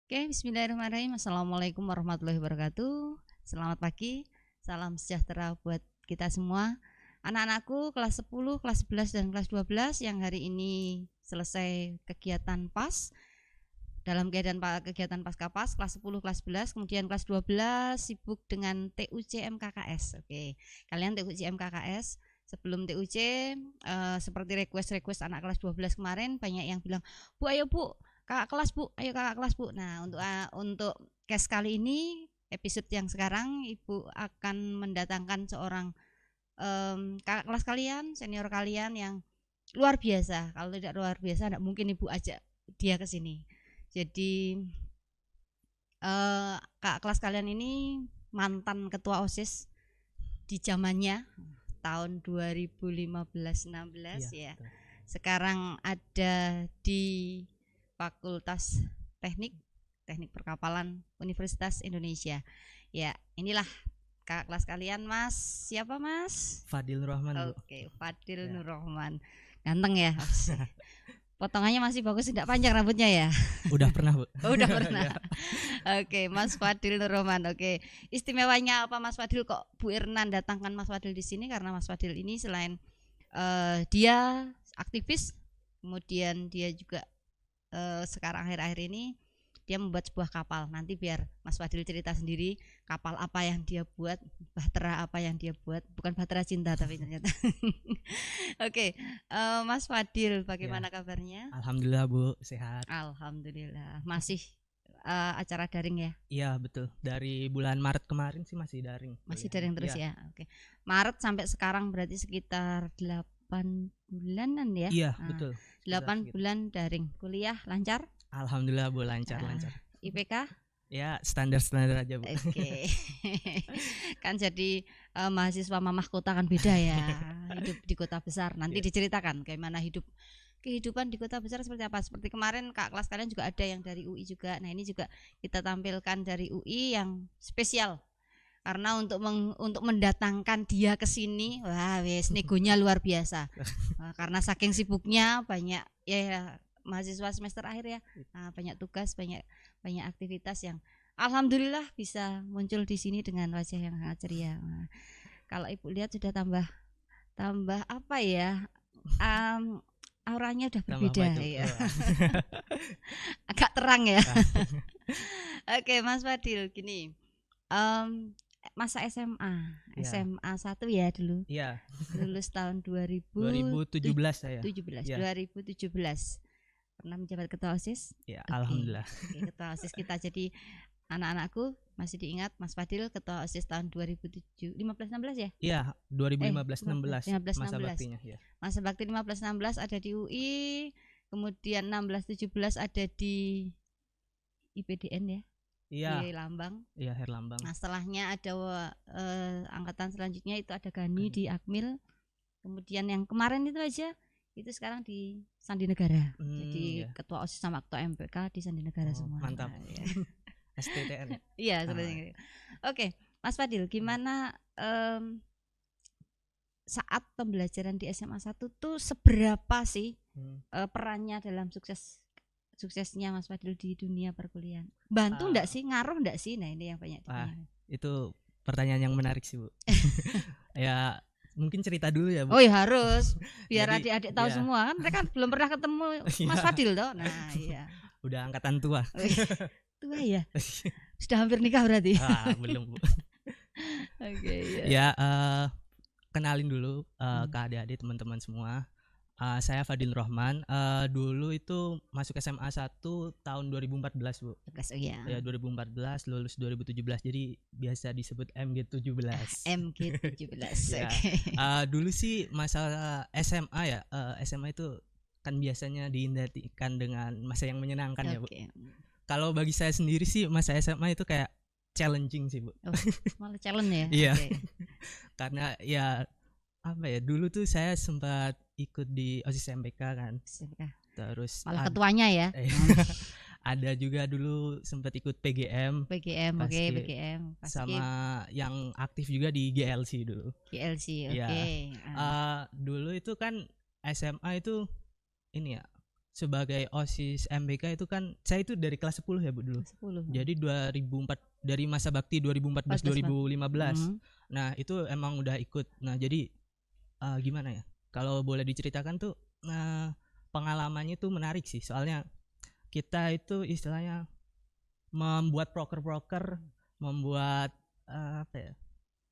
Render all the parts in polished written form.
Oke, bismillahirrahmanirrahim. Assalamualaikum warahmatullahi wabarakatuh. Selamat pagi, salam sejahtera buat kita semua. Anak-anakku kelas 10, kelas 11, dan kelas 12 yang hari ini selesai kegiatan PAS. Dalam kegiatan Pasca-PAS, kelas 10, kelas 11, kemudian kelas 12 sibuk dengan TUC MKKS. Oke, kalian TUC MKKS. Sebelum TUC, seperti request anak kelas 12 kemarin, banyak yang bilang, Bu ayo Bu, kakak kelas Bu, ayo kakak kelas Bu. Nah, untuk case kali ini, episode yang sekarang, Ibu akan mendatangkan seorang kakak kelas kalian, senior kalian yang luar biasa. Kalau tidak luar biasa, tidak mungkin Ibu ajak dia ke sini. Jadi kakak kelas kalian ini mantan ketua OSIS di zamannya tahun 2015-16 ya. Sekarang ada di Fakultas Teknik Perkapalan Universitas Indonesia. Ya, inilah kakak kelas kalian, Mas. Siapa, Mas? Fadil Nur Rahman. Oke, Fadil Nur Rahman. Ganteng ya. Potongannya masih bagus, tidak panjang rambutnya ya. Udah pernah, Bu. Udah pernah. Oke, Mas Fadil Nur Rahman. Oke, istimewanya apa Mas Fadil kok Bu Irnan datangkan Mas Fadil di sini? Karena Mas Fadil ini selain dia aktivis, kemudian dia juga sekarang akhir-akhir ini dia membuat sebuah kapal. Nanti biar Mas Fadil cerita sendiri kapal apa yang dia buat, bahtera apa yang dia buat. Bukan bahtera cinta tapi ternyata. Oke, Mas Fadil, bagaimana kabarnya? Alhamdulillah, Bu, sehat. Alhamdulillah. Masih acara daring ya? Iya, betul. Dari bulan Maret kemarin sih masih daring. Masih daring terus ya. Oke. Maret sampai sekarang berarti sekitar 8 bulanan ya? Iya, betul. 8 bulan daring. Kuliah lancar? Alhamdulillah, Bu, lancar. IPK? Ya, standar aja, Bu. Oke. Kan jadi mahasiswa mamah kota kan beda ya. Hidup di kota besar. Nanti diceritakan bagaimana kehidupan di kota besar seperti apa. Seperti kemarin kak kelas kalian juga ada yang dari UI juga. Nah, ini juga kita tampilkan dari UI yang spesial. Karena untuk mendatangkan dia ke sini, wah wes negonya luar biasa. Karena saking sibuknya banyak ya mahasiswa semester akhir ya, banyak tugas, banyak aktivitas yang alhamdulillah bisa muncul di sini dengan wajah yang sangat ceria. Nah, kalau Ibu lihat sudah tambah apa ya, auranya udah berbeda ya. Agak terang ya. Oke, Mas Fadil, gini, masa SMA 1 ya dulu. Iya. Lulus tahun 2017 saya. 2017. Pernah menjabat ketua OSIS? Ya, alhamdulillah. Ketua OSIS kita. Jadi anak-anakku masih diingat Mas Fadil ketua OSIS tahun 2007 15-16 ya? Iya, 2015-16 masa baktinya ya. Masa bakti 15-16 ada di UI, kemudian 16-17 ada di IPDN ya? Iya. Di Lambang. Iya, Herlambang. Nah, setelahnya ada angkatan selanjutnya itu ada Gani di Akmil. Kemudian yang kemarin itu aja itu sekarang di Sandi Negara. Jadi ketua OSIS sama ketua MPK di Sandi Negara semua. Mantap. Ya. STTN. Iya, seperti itu. Oke, Mas Fadil, gimana saat pembelajaran di SMA 1 tuh seberapa sih perannya dalam suksesnya Mas Fadil di dunia perkuliahan? Bantu enggak sih, ngaruh enggak sih? Nah, ini yang banyak ditanya. Itu pertanyaan yang menarik sih, Bu. Ya, mungkin cerita dulu ya, Bu. Oh ya harus, biar adik-adik tahu semua kan mereka belum pernah ketemu Mas Fadil toh. Nah, iya. Udah angkatan tua. Tua ya? Sudah hampir nikah berarti? Belum, Bu. Oke, ya. Kenalin dulu ke adik-adik teman-teman semua. Saya Fadil Rahman. Dulu itu masuk SMA 1 tahun 2014, Bu. Iya. Ya, 2014, lulus 2017. Jadi biasa disebut MG17. MG17. Ya. Dulu sih masalah SMA ya. SMA itu kan biasanya diidentikan dengan masa yang menyenangkan ya, Bu. Kalau bagi saya sendiri sih masa SMA itu kayak challenging sih, Bu. Malah challenge ya. Iya. Karena ya apa ya, dulu tuh saya sempat ikut di OSIS MPK kan. Terus malah ketuanya ya. Ada juga dulu sempat ikut PGM. PGM. Sama yang aktif juga di GLC dulu. GLC, oke. Dulu itu kan SMA itu ini ya, sebagai OSIS MBK itu kan saya itu dari kelas 10 ya Bu dulu. 10. Jadi 2004 dari masa bakti 2014 2015. Nah, itu emang udah ikut. Nah, jadi gimana ya? Kalau boleh diceritakan tuh pengalamannya tuh menarik sih. Soalnya kita itu istilahnya membuat proker-proker, membuat apa ya?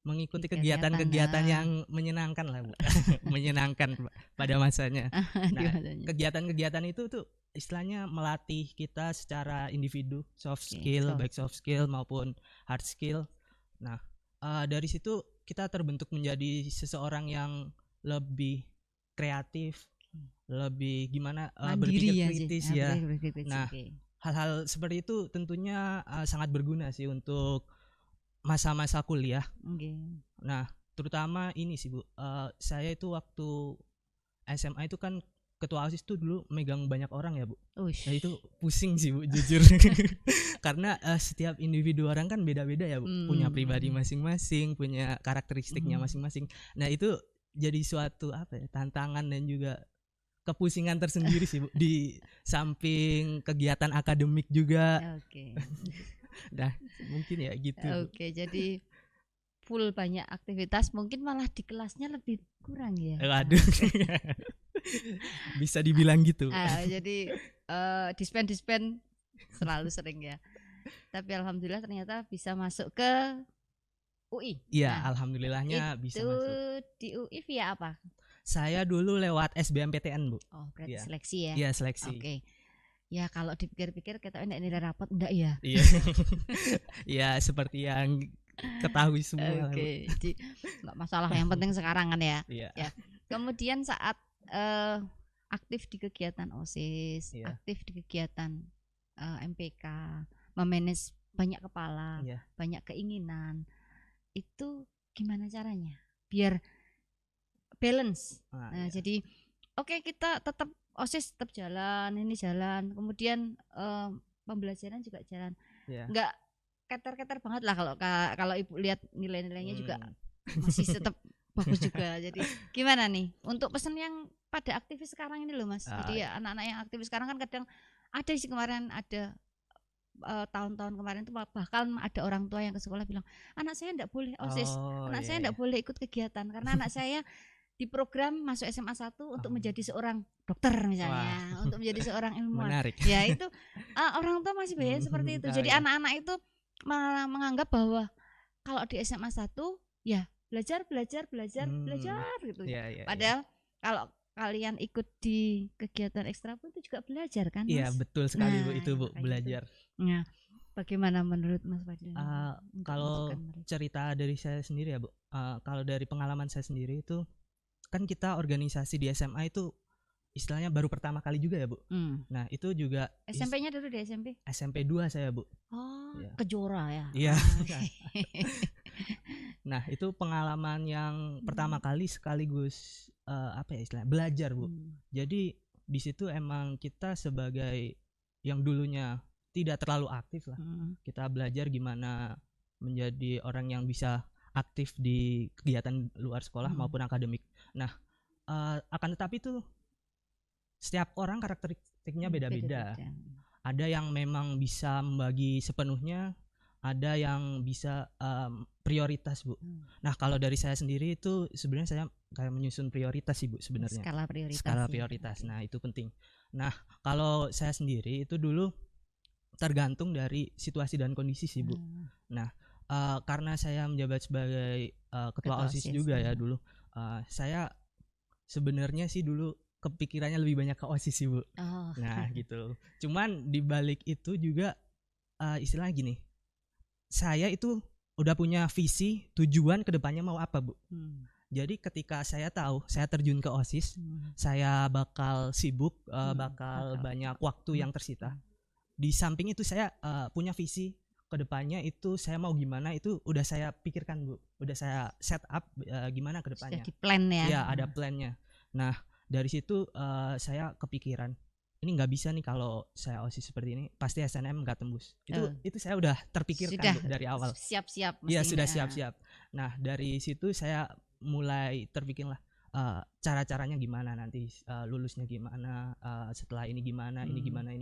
Mengikuti kegiatan-kegiatan yang menyenangkan lah Bu. Menyenangkan pada masanya. Nah, kegiatan-kegiatan itu tuh istilahnya melatih kita secara individu, soft skill, baik soft skill maupun hard skill. Nah, dari situ kita terbentuk menjadi seseorang yang lebih kreatif, lebih gimana berpikir kritis ya. Nah, hal-hal seperti itu tentunya sangat berguna sih untuk masa-masa kuliah. Nah, terutama ini sih Bu, saya itu waktu SMA itu kan ketua OSIS tuh dulu megang banyak orang ya Bu. Nah itu pusing sih Bu jujur. Karena setiap individu orang kan beda-beda ya Bu, punya pribadi masing-masing, punya karakteristiknya masing-masing. Nah itu jadi suatu apa ya, tantangan dan juga kepusingan tersendiri sih Bu, di samping kegiatan akademik juga. Nah mungkin ya gitu. Jadi full banyak aktivitas, mungkin malah di kelasnya lebih kurang ya. Waduh. Bisa dibilang gitu. Jadi dispen selalu sering ya. Tapi alhamdulillah ternyata bisa masuk ke UI. Iya, alhamdulillahnya bisa masuk. Di UI via apa? Saya dulu lewat SBMPTN Bu. Oh, berarti seleksi ya? Iya, seleksi. Oke. Ya kalau dipikir-pikir kita enggak nilai rapat enggak ya? Iya. Ya seperti yang ketahui semua. Jadi enggak masalah, yang penting sekarang kan ya. Ya. Kemudian saat aktif di kegiatan OSIS, aktif di kegiatan MPK, memanage banyak kepala, banyak keinginan, itu gimana caranya biar balance? Jadi kita tetap OSIS tetap jalan, ini jalan, kemudian pembelajaran juga jalan, nggak keter-keter banget lah. Kalau ibu lihat nilai-nilainya juga masih tetap bagus juga. Jadi gimana nih untuk pesan yang pada aktivis sekarang ini loh Mas? Jadi anak-anak yang aktivis sekarang kan kadang ada sih, kemarin ada tahun-tahun kemarin tuh bahkan ada orang tua yang ke sekolah bilang anak saya enggak boleh OSIS, anak saya enggak boleh ikut kegiatan karena anak saya di program masuk SMA 1 untuk menjadi seorang dokter misalnya, untuk menjadi seorang ilmuwan. Menarik. Ya itu orang tua masih banyak seperti itu. Jadi anak-anak itu malah menganggap bahwa kalau di SMA 1 ya belajar gitu. Padahal kalau kalian ikut di kegiatan ekstra pun itu juga belajar kan Mas? Iya betul sekali Bu, itu Bu, belajar. Nah, bagaimana menurut Mas Fadil? Kalau cerita dari saya sendiri ya Bu, kalau dari pengalaman saya sendiri itu kan kita organisasi di SMA itu istilahnya baru pertama kali juga ya Bu. Nah itu juga SMP-nya dulu di SMP? SMP 2 saya Bu. Kejora ya? Iya. Nah itu pengalaman yang pertama kali sekaligus apa ya istilahnya, belajar Bu. Jadi di situ emang kita sebagai yang dulunya tidak terlalu aktif lah, kita belajar gimana menjadi orang yang bisa aktif di kegiatan luar sekolah maupun akademik. Nah akan tetapi tuh setiap orang karakteristiknya beda-beda. Ada yang memang bisa membagi sepenuhnya, ada yang bisa prioritas Bu. Nah kalau dari saya sendiri itu sebenarnya saya kayak menyusun prioritas sih Bu sebenarnya. Skala prioritas. Nah itu penting. Nah kalau saya sendiri itu dulu tergantung dari situasi dan kondisi sih Bu. Nah karena saya menjabat sebagai ketua OSIS juga ya dulu, saya sebenarnya sih dulu kepikirannya lebih banyak ke OSIS sih Bu. Nah gitu. Cuman dibalik itu juga istilahnya gini, saya itu udah punya visi tujuan kedepannya mau apa Bu. Jadi ketika saya tahu saya terjun ke OSIS, saya bakal sibuk, bakal banyak waktu yang tersita. Di samping itu saya punya visi kedepannya itu saya mau gimana, itu udah saya pikirkan Bu, udah saya set up gimana kedepannya. Sudah di plan ya? Iya ada plannya. Nah dari situ saya kepikiran ini nggak bisa nih kalau saya OSIS seperti ini pasti SNM nggak tembus. Itu saya udah terpikirkan Bu, dari awal. Siap-siap. Iya sudah siap-siap. Nah dari situ saya mulai terpikir lah cara-caranya gimana nanti, lulusnya gimana, setelah ini gimana, ini gimana,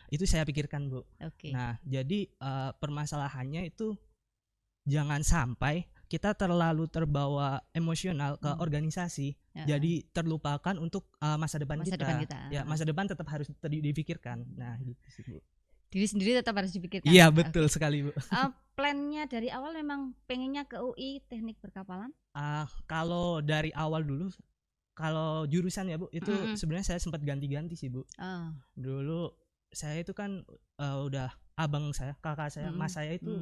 itu saya pikirkan, Bu. Nah, jadi permasalahannya itu jangan sampai kita terlalu terbawa emosional ke organisasi, jadi terlupakan untuk masa depan kita. Ya, masa depan tetap harus dipikirkan. Nah, gitu sih, Bu. Diri sendiri tetap harus dipikirkan. Iya, betul sekali, Bu. Plannya dari awal memang pengennya ke UI Teknik Perkapalan? Kalau dari awal dulu, kalau jurusan ya, Bu, itu sebenarnya saya sempat ganti-ganti sih, Bu. Dulu saya itu kan udah kakak saya, mas saya itu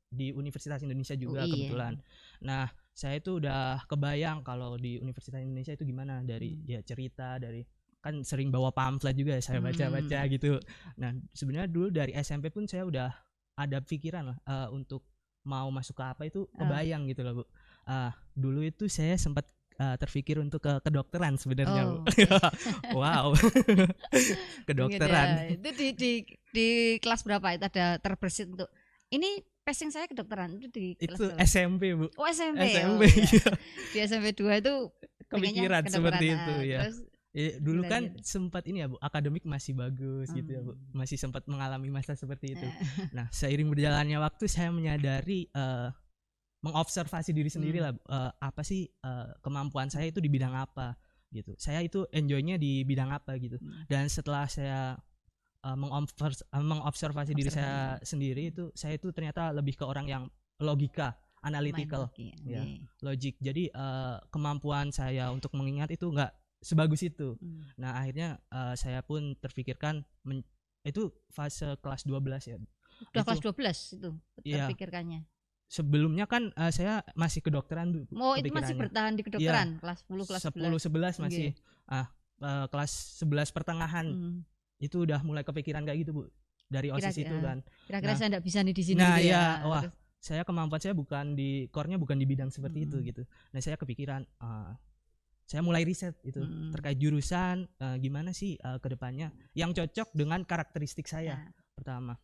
di Universitas Indonesia juga kebetulan. Nah, saya itu udah kebayang kalau di Universitas Indonesia itu gimana, dari ya cerita, dari kan sering bawa pamflet juga saya baca-baca gitu. Nah, sebenarnya dulu dari SMP pun saya udah ada pikiran lah untuk mau masuk ke apa itu kebayang gitu loh, Bu. Dulu itu saya sempat terpikir untuk ke kedokteran sebenarnya, Bu. Wow. Kedokteran. Itu di kelas berapa itu ada terbersit untuk ini passing saya kedokteran itu di kelas berapa? SMP, Bu. Oh, SMP. Iya. Di SMP 2 itu kepikiran seperti itu ya. Terus dulu kan sempat ini ya, Bu, akademik masih bagus gitu ya, Bu. Masih sempat mengalami masa seperti itu. Nah, seiring berjalannya waktu saya menyadari mengobservasi diri sendiri lah, apa sih kemampuan saya itu di bidang apa gitu. Saya itu enjoynya di bidang apa gitu. Dan setelah saya mengobservasi diri saya sendiri, itu saya itu ternyata lebih ke orang yang logika, analytical, ya, logik. Jadi kemampuan saya untuk mengingat itu enggak sebagus itu. Nah, akhirnya saya pun terpikirkan itu fase kelas 12 ya. Udah kelas 12 itu terpikirkannya. Sebelumnya kan saya masih kedokteran dulu. Oh, itu masih bertahan di kedokteran, kelas 10, kelas 11 masih. Kelas 11 pertengahan. Itu udah mulai kepikiran kayak gitu, Bu. Dari OSIS itu kan. Kira-kira saya enggak bisa nih di sini gitu ya. Wah, saya kemampuan saya bukan di core-nya bukan di bidang seperti itu gitu. Nah, saya kepikiran saya mulai riset itu terkait jurusan, gimana sih ke depannya yang cocok dengan karakteristik saya. Pertama,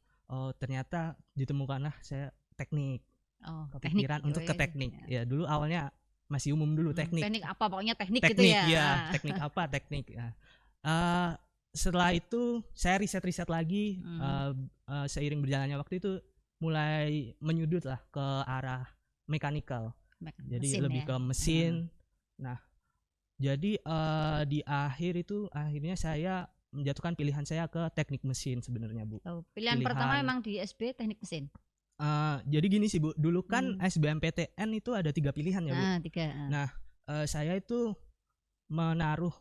ternyata ditemukanlah saya teknik. Kepikiran untuk ke teknik. Ya, dulu awalnya masih umum dulu, teknik. Teknik apa, pokoknya teknik gitu ya. Iya, teknik apa, teknik. Setelah itu saya riset lagi, seiring berjalannya waktu itu mulai menyudut lah ke arah mekanikal. Jadi lebih ke mesin. Nah, jadi di akhirnya saya menjatuhkan pilihan saya ke teknik mesin sebenarnya, Bu. Pilihan pertama memang di SB teknik mesin. Jadi gini sih, Bu, dulu kan SBMPTN itu ada 3 pilihan ya, Bu. 3. Nah, saya itu menaruh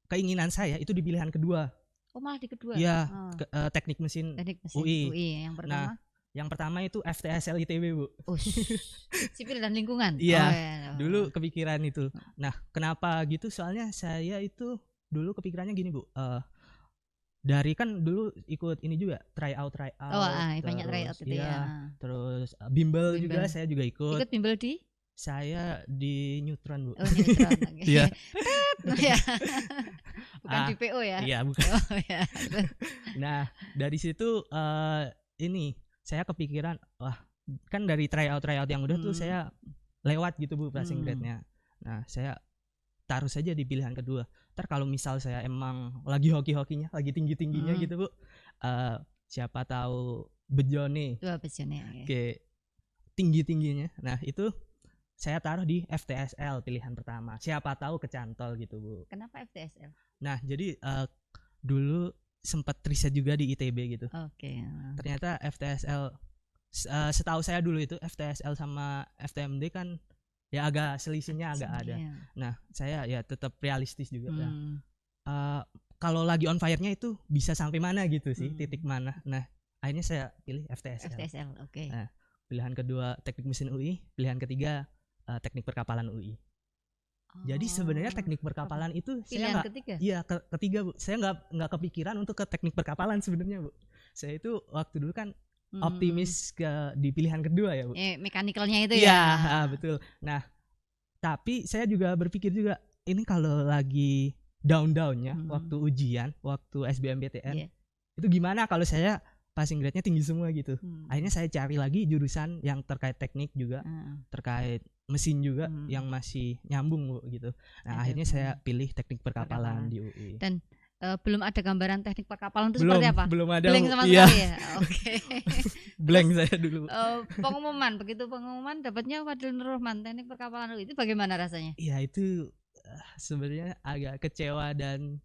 keinginan saya itu di pilihan kedua. Oh, malah di kedua? Iya, teknik mesin UI. Yang pertama? Nah, yang pertama itu FTSL ITB, Bu. Sipil dan lingkungan? Iya, dulu kepikiran itu. Nah, kenapa gitu? Soalnya saya itu dulu kepikirannya gini, Bu. Dari kan dulu ikut ini juga tryout. Banyak tryout itu ya. Terus bimbel juga saya juga ikut. Ikut bimbel di? Saya di Neutron, Bu. Oh, Neutron. Iya. Bukan di PO ya? Iya, bukan. Nah, dari situ ini saya kepikiran, wah, kan dari tryout yang udah tuh saya lewat gitu, Bu, passing grade-nya. Nah, saya taruh saja di pilihan kedua. Ntar kalau misal saya emang lagi hoki-hokinya, lagi tinggi-tingginya gitu, Bu, siapa tahu bejone. Oke, tinggi-tingginya. Nah, itu saya taruh di FTSL pilihan pertama. Siapa tahu kecantol gitu, Bu. Kenapa FTSL? Nah, jadi dulu sempat riset juga di ITB gitu. Ternyata FTSL, setahu saya dulu itu FTSL sama FTMD kan ya agak selisihnya agak ada. Nah, saya ya tetap realistis juga. Kalau lagi on fire-nya itu bisa sampai mana gitu sih, titik mana. Nah, akhirnya saya pilih FTSL. Nah, pilihan kedua teknik mesin UI, pilihan ketiga teknik perkapalan UI. Jadi sebenarnya teknik perkapalan itu pilihan saya ketiga. Iya, ketiga, Bu. Saya nggak kepikiran untuk ke teknik perkapalan sebenarnya, Bu. Saya itu waktu dulu kan optimis di pilihan kedua ya, Bu. Mekanikalnya itu ya. Iya, betul. Nah, tapi saya juga berpikir juga ini kalau lagi down-downnya waktu ujian, waktu SBMPTN, itu gimana kalau saya passing grade-nya tinggi semua gitu. Akhirnya saya cari lagi jurusan yang terkait teknik juga, terkait mesin juga yang masih nyambung Bu gitu. Nah, akhirnya saya pilih teknik perkapalan di UI. Dan belum ada gambaran teknik perkapalan itu seperti apa? Belum ada. Blank sama sekali ya. Oke. Blank saya dulu. Begitu pengumuman dapatnya Fadil Nur Rahman teknik perkapalan UI, itu bagaimana rasanya? Iya, itu sebenarnya agak kecewa dan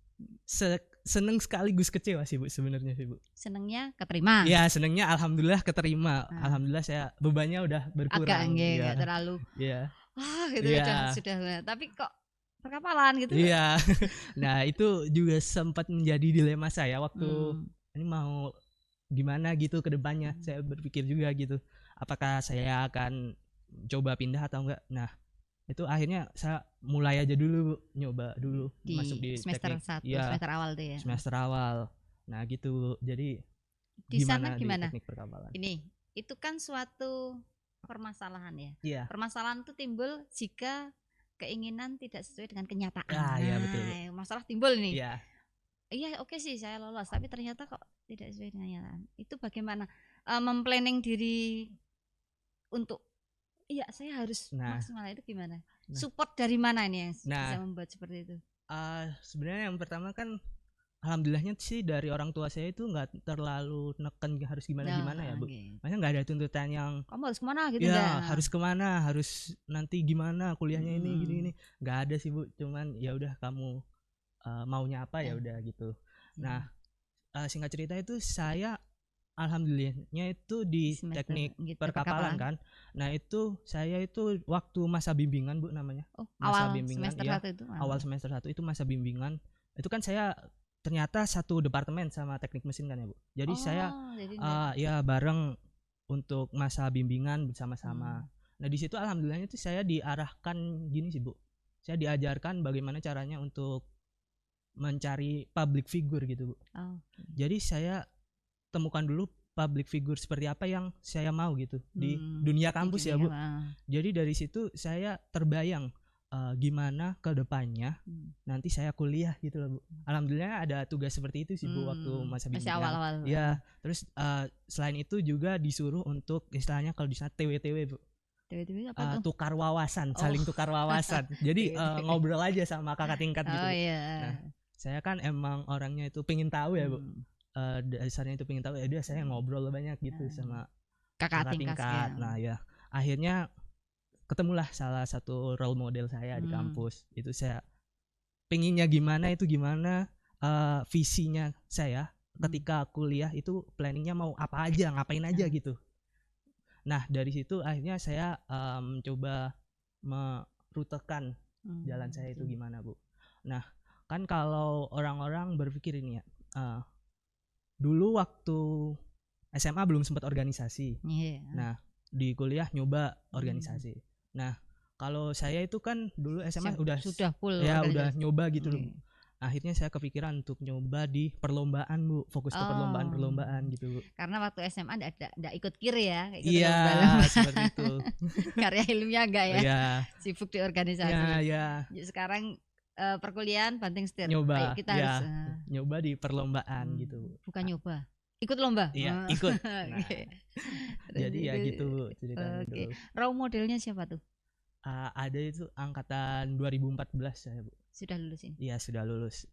seneng sekaligus kecewa sih Bu sebenarnya sih Bu. Senengnya keterima. Iya, senengnya alhamdulillah keterima. Alhamdulillah saya bebannya udah berkurang. Agak terlalu. Iya. Wah, gitu sudah. Tapi kok perkapalan gitu. Iya. Nah, itu juga sempat menjadi dilema saya waktu ini mau gimana gitu ke depannya. Saya berpikir juga gitu. Apakah saya akan coba pindah atau enggak? Nah, itu akhirnya saya mulai aja dulu Bu, nyoba dulu masuk di semester teknik. 1, semester awal tuh ya. Semester awal. Nah, gitu Bu. Jadi di sana gimana? Di teknik perkapalan. Itu kan suatu permasalahan ya. Iya. Permasalahan itu timbul jika keinginan tidak sesuai dengan kenyataan. Iya betul. Masalah timbul nih. Iya, oke sih saya lolos, tapi ternyata kok tidak sesuai dengan kenyataan. Itu bagaimana memplanning diri untuk saya harus maksimal, itu gimana? Support dari mana ini yang bisa membuat seperti itu? Sebenarnya yang pertama kan alhamdulillahnya sih dari orang tua saya itu nggak terlalu neken harus gimana ya Bu. Maksudnya nggak ada tuntutan yang kamu harus kemana gitu ya harus kemana, harus nanti gimana kuliahnya ini gini nggak ada sih Bu. Cuman ya udah kamu maunya apa ya udah gitu. Nah, singkat cerita itu saya alhamdulillahnya itu di teknik perkapalan kan. Nah, itu saya itu waktu masa bimbingan Bu namanya. Masa bimbingan semester 1 itu. Awal semester 1 itu masa bimbingan. Itu kan saya ternyata satu departemen sama teknik mesin kan ya Bu. Jadi saya bareng untuk masa bimbingan bersama-sama. Nah, di situ alhamdulillahnya itu saya diarahkan gini sih Bu. Saya diajarkan bagaimana caranya untuk mencari public figure gitu Bu. Jadi saya temukan dulu public figure seperti apa yang saya mau gitu di dunia kampus ya Bu. Jadi dari situ saya terbayang gimana ke depannya nanti saya kuliah gitu loh Bu. Alhamdulillah ada tugas seperti itu sih Bu waktu masa bimbingan. Awal-awal. Ya, terus selain itu juga disuruh untuk istilahnya kalau di sana TWTW Bu. TWTW apa tuh? Tukar wawasan, saling tukar wawasan. Jadi ngobrol aja sama kakak tingkat gitu. Nah, saya kan emang orangnya itu pengen tahu ya Bu. Dasarnya itu pengen tahu ya dia saya ngobrol banyak gitu sama kakak tingkat. Nah ya akhirnya ketemulah salah satu role model saya di kampus. Itu saya pengennya gimana visinya saya ketika kuliah itu planningnya mau apa aja, ngapain aja gitu. Nah dari situ akhirnya saya mencoba merutekan jalan saya itu gimana Bu. Nah kan kalau orang-orang berpikir ini ya dulu waktu SMA belum sempat organisasi. Nah di kuliah nyoba organisasi. Nah kalau saya itu kan dulu SMA sudah full ya udah nyoba gitu loh. Akhirnya saya kepikiran untuk nyoba di perlombaan Bu, fokus ke perlombaan gitu Bu. Karena waktu SMA enggak ikut KIR ya, iya seperti itu. Karya ilmiah enggak ya? Iya. Sibuk di organisasi. Iya. Sekarang perkulihan banting setir. Nyoba. Kita harus nyoba di perlombaan gitu. Bukan nyoba. Ikut lomba. Iya, ikut. Nah, jadi ya gitu Bu ceritanya dulu. Role modelnya siapa tuh? Ada itu angkatan 2014 saya Bu. Sudah lulus ini? Iya sudah lulus.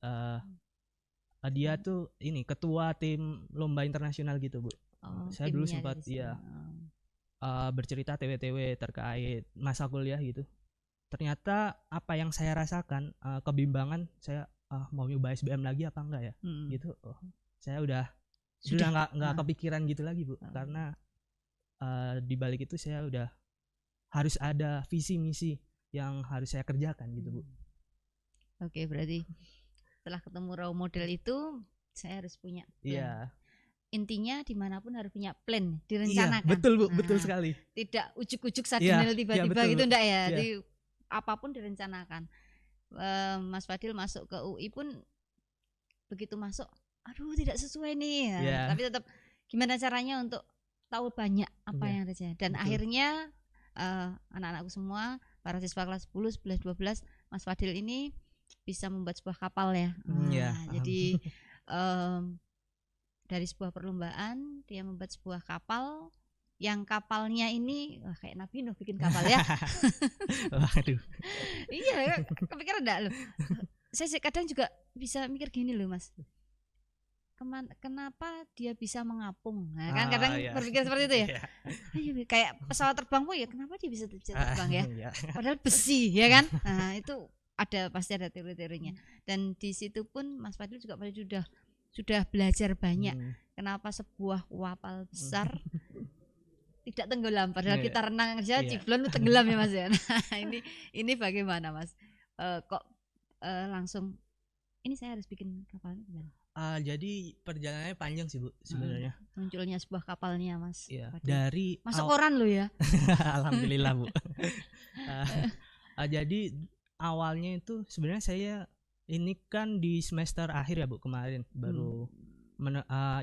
Dia tuh ini ketua tim lomba internasional gitu Bu. Saya dulu sempat bercerita TW-TW terkait masa kuliah gitu. Ternyata apa yang saya rasakan kebimbangan saya mau nyoba SBM lagi apa enggak ya gitu. Saya udah nggak kepikiran gitu lagi Bu. Karena di balik itu saya udah harus ada visi misi yang harus saya kerjakan gitu Bu. Oke, berarti setelah ketemu role model itu saya harus punya plan. Iya. Intinya dimanapun harus punya plan, direncanakan. Iya, betul Bu, betul sekali. Tidak ujuk-ujuk sadinil tiba-tiba gitu enggak ya. Jadi apapun direncanakan. Mas Fadil masuk ke UI pun begitu masuk, aduh tidak sesuai nih ya. Tapi tetap gimana caranya untuk tahu banyak apa yang ada. Dan akhirnya anak-anakku semua, para siswa kelas 10, 11, 12, Mas Fadil ini bisa membuat sebuah kapal ya. Jadi dari sebuah perlombaan dia membuat sebuah kapal, yang kapalnya ini kayak Nabi Nuh bikin kapal ya. Waduh. Iya, kepikiran enggak loh. Saya kadang juga bisa mikir gini loh Mas. Kenapa dia bisa mengapung? Nah, kan kadang berpikir seperti itu ya. Kayak pesawat terbang pun ya, kenapa dia bisa terbang ya? Padahal besi ya kan. Nah, itu pasti ada teori-teorinya. Dan di situ pun Mas Fadil juga sudah belajar banyak. Kenapa sebuah kapal besar tidak tenggelam, padahal kita renang aja ciblon tenggelam ya Mas ya. Nah, ini bagaimana Mas? Kok langsung ini saya harus bikin kapal gimana? Jadi perjalanannya panjang sih Bu sebenarnya. Munculnya sebuah kapalnya Mas. Iya. Dari masuk koran lo ya. Alhamdulillah Bu. Jadi awalnya itu sebenarnya saya ini kan di semester akhir ya Bu kemarin baru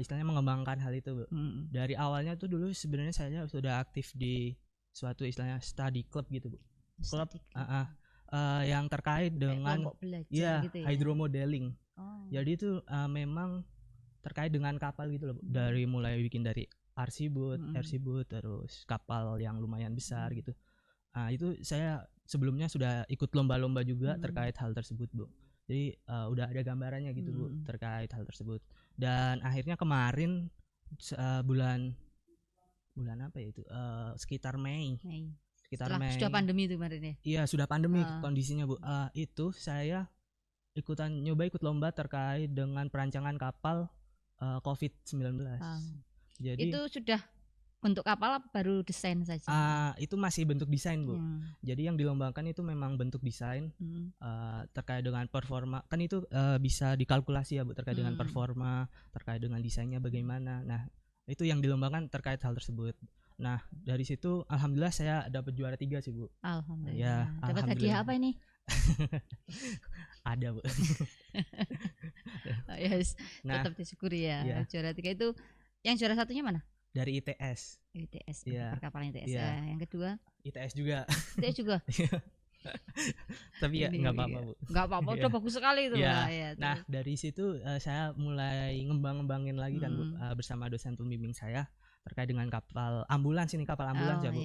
istilahnya mengembangkan hal itu Bu. Dari awalnya tuh dulu sebenarnya saya sudah aktif di suatu istilahnya study club gitu Bu. Klub yang terkait dengan gitu ya? Hydromodeling. Jadi itu memang terkait dengan kapal gitu loh Bu. Dari mulai bikin dari RC boat terus kapal yang lumayan besar gitu. Itu saya sebelumnya sudah ikut lomba-lomba juga terkait hal tersebut Bu. Jadi udah ada gambarannya gitu Bu terkait hal tersebut. Dan akhirnya kemarin bulan apa ya itu sekitar Mei. Sekitar Mei. Sudah pandemi itu kemarin ya? Iya sudah pandemi kondisinya Bu. Itu saya nyoba ikut lomba terkait dengan perancangan kapal COVID-19. Jadi itu sudah bentuk kapal baru desain saja? Itu masih bentuk desain Bu. Jadi yang dilombakan itu memang bentuk desain terkait dengan performa. Kan itu bisa dikalkulasi ya Bu terkait dengan performa, terkait dengan desainnya bagaimana. Nah itu yang dilombakan terkait hal tersebut. Nah dari situ alhamdulillah saya dapat juara 3 sih Bu. Alhamdulillah. Ya, dapat hadiah apa ini? Ada Bu. Yes, tetap disyukuri ya. Juara 3 itu, yang juara satunya mana? Dari ITS. Perkapalan ITS. Yang kedua? ITS juga. ITS juga. Tapi ya nggak apa-apa Bu. Nggak apa-apa, udah bagus sekali itu. Nah dari situ saya mulai ngembangin lagi kan Bu, bersama dosen pembimbing saya terkait dengan kapal ambulans ini, kapal ambulans ya Bu.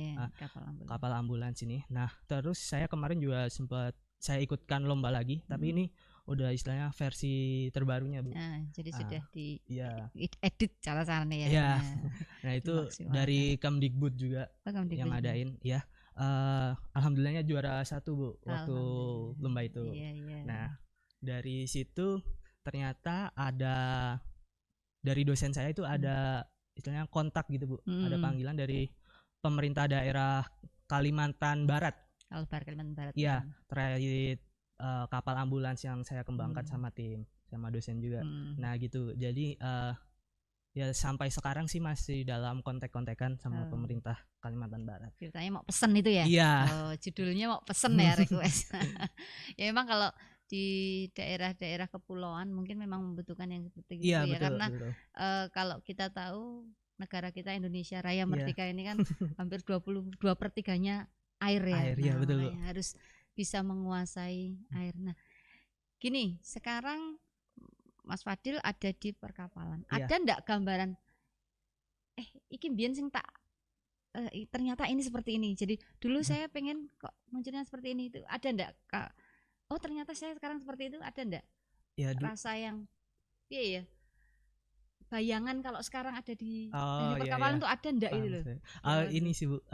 Kapal ambulans ini. Nah terus saya kemarin juga sempat saya ikutkan lomba lagi, tapi ini udah istilahnya versi terbarunya Bu. Jadi sudah edit cara-caranya ya. Nah itu dari Kemdikbud juga yang ngadain ya. Alhamdulillahnya juara 1 Bu waktu lomba itu. Nah dari situ ternyata ada dari dosen saya itu ada istilahnya kontak gitu Bu. Ada panggilan dari pemerintah daerah Kalimantan Barat. Kalimantan Barat. Iya, terkait kapal ambulans yang saya kembangkan sama tim, sama dosen juga. Nah gitu. Jadi ya sampai sekarang sih masih dalam kontak-kontakan sama pemerintah Kalimantan Barat. Ceritanya mau pesen itu ya? Iya. Judulnya mau pesen ya, request. Ya memang kalau di daerah-daerah kepulauan mungkin memang membutuhkan yang seperti itu ya, betul, karena betul. Kalau kita tahu negara kita Indonesia Raya Merdeka ini kan hampir 22/3-nya air ya. Nah, betul. Harus bisa menguasai air. Nah, gini, sekarang Mas Fadil ada di perkapalan. Ada ndak gambaran iki mbiyen sing tak ternyata ini seperti ini. Jadi dulu saya pengen kok munculnya seperti ini, itu ada ndak Kak? Oh, ternyata saya sekarang seperti itu, ada ndak? Ya, rasa yang ya bayangan kalau sekarang ada di perkapalan tuh ada ndak itu loh. Ini sih Bu,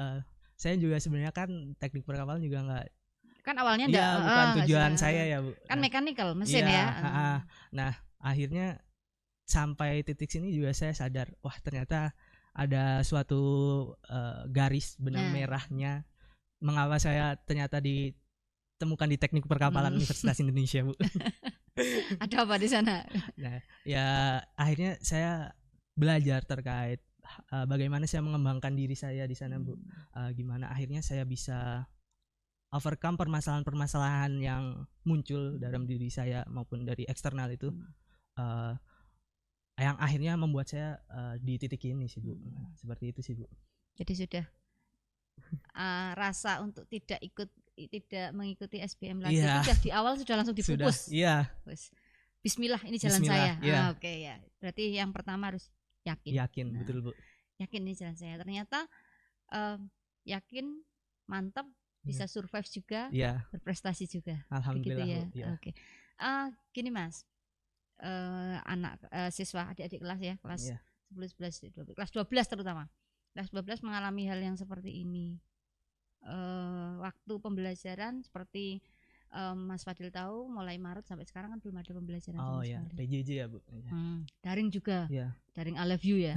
saya juga sebenarnya kan teknik perkapalan juga enggak kan awalnya enggak bukan tujuan saya ya Bu. Kan mechanical mesin ya. Nah, akhirnya sampai titik sini juga saya sadar, wah ternyata ada suatu garis benang merahnya mengapa saya ternyata ditemukan di teknik perkapalan Universitas Indonesia Bu. Ada apa di sana? Nah, ya akhirnya saya belajar terkait bagaimana saya mengembangkan diri saya di sana Bu. Gimana akhirnya saya bisa overcome permasalahan-permasalahan yang muncul dalam diri saya maupun dari eksternal itu, yang akhirnya membuat saya di titik ini sih Bu. Seperti itu sih Bu. Jadi sudah rasa untuk tidak mengikuti SBM lagi sudah di awal sudah langsung dipupus. Iya. Bismillah ini jalan Bismillah, saya. ya. Oke ya. Berarti yang pertama harus yakin. Yakin, betul Bu. Yakin ini jalan saya. Ternyata yakin, mantap, bisa survive juga, berprestasi juga. Alhamdulillah. Begitu ya. Oke. Gini Mas, anak siswa adik-adik kelas ya, kelas 10, 11, 12, kelas 12 terutama. Kelas 12 mengalami hal yang seperti ini. Waktu pembelajaran seperti Mas Fadil tahu, mulai Maret sampai sekarang kan belum ada pembelajaran sama sekali. PJJ ya Bu. Daring juga, daring I love you ya.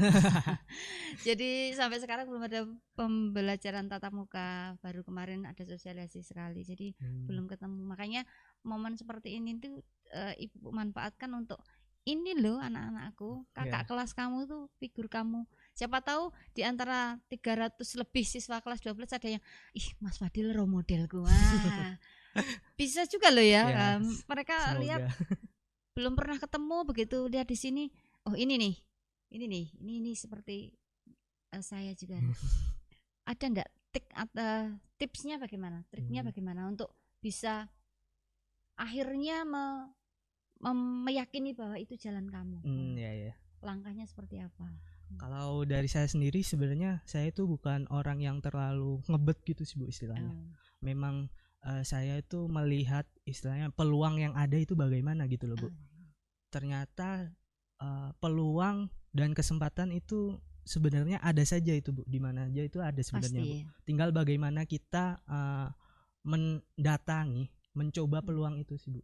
Jadi sampai sekarang belum ada pembelajaran tatap muka. Baru kemarin ada sosialisasi sekali. Jadi belum ketemu. Makanya momen seperti ini tuh Ibu manfaatkan untuk ini loh anak-anakku, kakak kelas kamu tuh figur kamu. Siapa tahu di antara 300 lebih siswa kelas 12 ada yang Mas Fadil role modelku. Bisa juga loh ya. Mereka semoga lihat belum pernah ketemu, begitu lihat di sini, oh ini nih seperti saya juga. Ada enggak tipsnya bagaimana, triknya bagaimana untuk bisa akhirnya meyakini bahwa itu jalan kamu. Langkahnya seperti apa? Kalau dari saya sendiri sebenarnya saya itu bukan orang yang terlalu ngebet gitu sih Bu istilahnya. Memang saya itu melihat istilahnya peluang yang ada itu bagaimana gitu loh Bu. Ternyata peluang dan kesempatan itu sebenarnya ada saja itu Bu, di mana aja itu ada sebenarnya Bu. Tinggal bagaimana kita mendatangi, mencoba peluang itu sih Bu.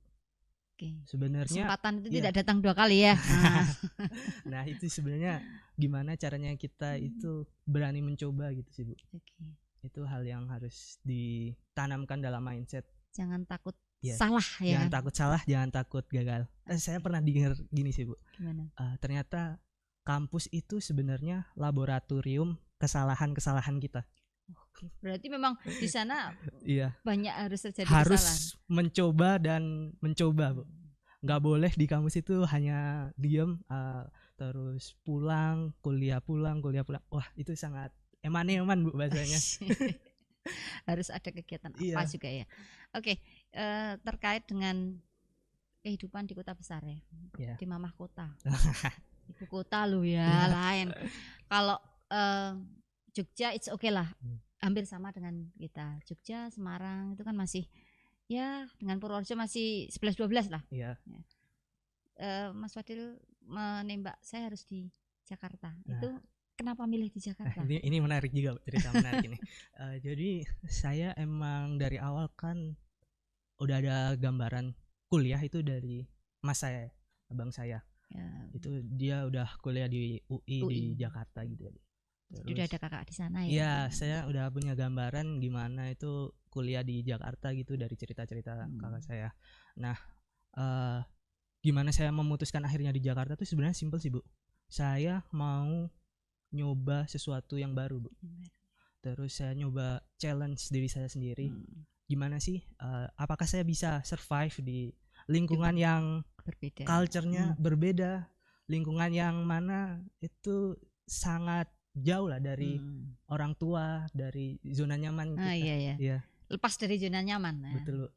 Sebenarnya kesempatan itu tidak datang 2 kali ya. Nah itu sebenarnya gimana caranya kita itu berani mencoba gitu sih Bu. Itu hal yang harus ditanamkan dalam mindset. Jangan takut salah ya. Jangan takut salah, jangan takut gagal. Saya pernah dengar gini sih Bu. Gimana? Ternyata kampus itu sebenarnya laboratorium kesalahan-kesalahan kita. Berarti memang di sana banyak harus terjadi harus kesalahan. Mencoba dan mencoba Bu. Nggak boleh di kampus itu hanya diem terus pulang kuliah. Wah itu sangat eman Bu bahasanya. Harus ada kegiatan apa juga ya. Oke, terkait dengan kehidupan di kota besar ya. Di mamah kota. Ibu kota lu ya lain. Kalau Jogja it's okay lah. Hampir sama dengan kita. Jogja, Semarang itu kan masih ya dengan Purworejo masih 11-12 lah. Mas Fadil menembak saya harus di Jakarta. Itu kenapa milih di Jakarta? Ini menarik juga cerita menarik ini. Jadi saya emang dari awal kan udah ada gambaran kuliah itu dari mas saya, abang saya. Itu dia udah kuliah di UI. Di Jakarta gitu. Terus, udah ada kakak di sana ya? Iya, saya udah punya gambaran gimana itu kuliah di Jakarta gitu dari cerita-cerita kakak saya. Nah, gimana saya memutuskan akhirnya di Jakarta tuh sebenarnya simpel sih Bu. Saya mau nyoba sesuatu yang baru Bu. Terus saya nyoba challenge diri saya sendiri. Gimana sih? Apakah saya bisa survive di lingkungan yang berbeda, culture-nya berbeda, lingkungan yang mana itu sangat jauh lah dari orang tua, dari zona nyaman kita. Iya. Lepas dari zona nyaman. Betul.